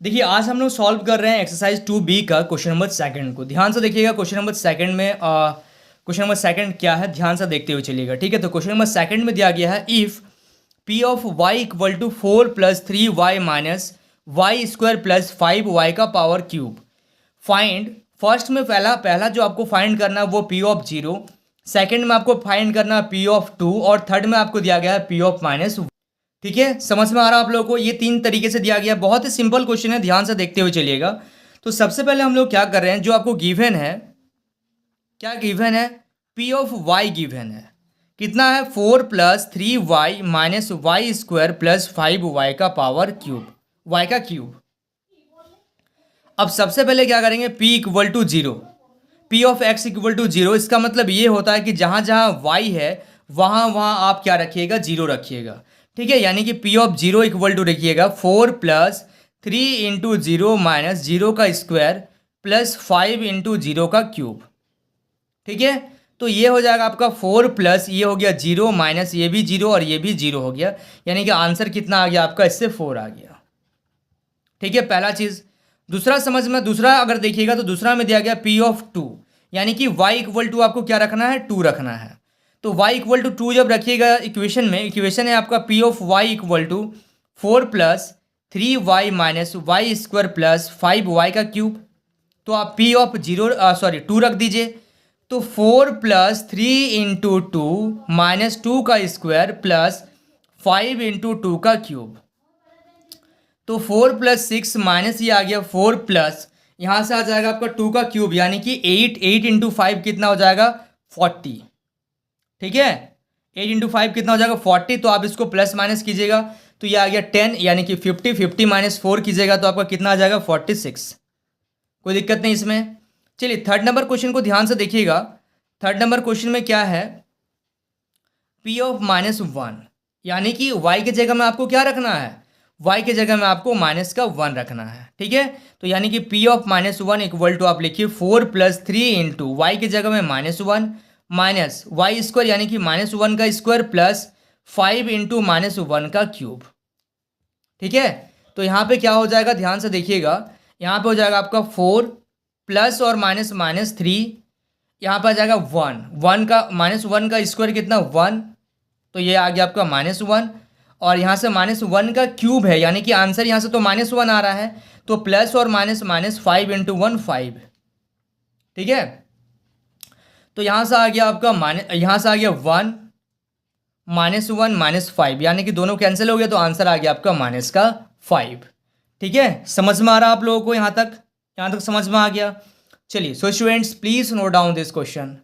देखिए आज हम लोग सॉल्व कर रहे हैं एक्सरसाइज 2B का क्वेश्चन नंबर सेकंड को। ध्यान से देखिएगा क्वेश्चन नंबर सेकंड में क्वेश्चन नंबर सेकंड क्या है, ध्यान से देखते हुए चलिएगा। ठीक है, तो क्वेश्चन नंबर सेकंड में दिया गया है if P of Y equal to 4 + 3y minus Y square plus 5y का पावर क्यूब फाइंड। फर्स्ट में पहला पहला जो आपको फाइंड करना है वो पी ऑफ 0, सेकंड में आपको फाइंड करना है पी ऑफ 2 और थर्ड में आपको दिया गया है पी ऑफ माइनस। ठीक है, समझ में आ रहा है आप लोगों को? ये तीन तरीके से दिया गया, बहुत ही सिंपल क्वेश्चन है, ध्यान से देखते हुए चलिएगा। तो सबसे पहले हम लोग क्या कर रहे हैं, जो आपको गिवन है, क्या गिवन है, पी ऑफ वाई गिवन है, कितना है 4 + 3y minus Y square plus 5y का पावर क्यूब, y का क्यूब। अब सबसे पहले क्या करेंगे, p equal to 0, P of x equal to 0। इसका मतलब ये होता है कि जहाँ जहाँ y है वहाँ वहाँ आप क्या रखिएगा, 0 रखिएगा। ठीक है, यानी कि पी ऑफ 0 इक्वल टू रखिएगा 4 + 3 × 0 माइनस 0 का स्क्वायर प्लस 5 × 0 का क्यूब। ठीक है, तो ये हो जाएगा आपका 4 प्लस ये हो गया 0 माइनस ये भी 0 और ये भी 0 हो गया, यानी कि आंसर कितना आ गया आपका, इससे 4 आ गया। ठीक है, पहला चीज़। दूसरा समझ में, दूसरा अगर देखिएगा तो दूसरा में दिया गया पी ऑफ 2, यानी कि y इक्वल टू आपको क्या रखना है, 2 रखना है। तो y इक्वल टू 2 जब रखिएगा इक्वेशन में, इक्वेशन है आपका P of y equal to 4 + 3y minus Y square plus 5y का क्यूब। तो आप पी ऑफ 2 रख दीजिए। तो 4 + 3 × 2 माइनस 2 का स्क्वायर प्लस 5 × 2 का क्यूब। तो 4 + 6 माइनस ये आ गया 4 प्लस यहाँ से आ जाएगा आपका 2 का क्यूब, यानी कि 8 × 5 कितना हो जाएगा, 40। ठीक है, 8 × 5 कितना हो जाएगा, 40। तो आप इसको प्लस माइनस कीजिएगा तो ये आ गया 10, यानी कि 50 माइनस 4 कीजिएगा तो आपका कितना आ जाएगा, 46। कोई दिक्कत नहीं इसमें। चलिए थर्ड नंबर क्वेश्चन को ध्यान से देखिएगा। थर्ड नंबर क्वेश्चन में क्या है, पी ऑफ -1, यानी कि y की जगह में आपको क्या रखना है, y की जगह में आपको -1 रखना है। ठीक है, तो यानी कि पी ऑफ -1 इक्वल टू आप लिखिए 4 + 3 × y की जगह में -1 माइनस वाई स्क्वायर, यानी कि -1 का स्क्वायर प्लस 5 × -1 का क्यूब। ठीक है, तो यहाँ पे क्या हो जाएगा, ध्यान से देखिएगा। यहाँ पे हो जाएगा आपका 4 प्लस और माइनस -3, यहाँ पर आ जाएगा 1 का -1 का स्क्वायर कितना, 1, तो ये आ गया आपका -1 और यहाँ से -1 का क्यूब है, यानी कि आंसर यहाँ से तो -1 आ रहा है, तो प्लस और माइनस 5 × 1 5। ठीक है, तो यहाँ से आ गया आपका यहाँ से आ गया 1 -1 -5, यानी कि दोनों कैंसिल हो गया, तो आंसर आ गया आपका -5। ठीक है, समझ में आ रहा है आप लोगों को? यहाँ तक समझ में आ गया। चलिए, so students please note down this question.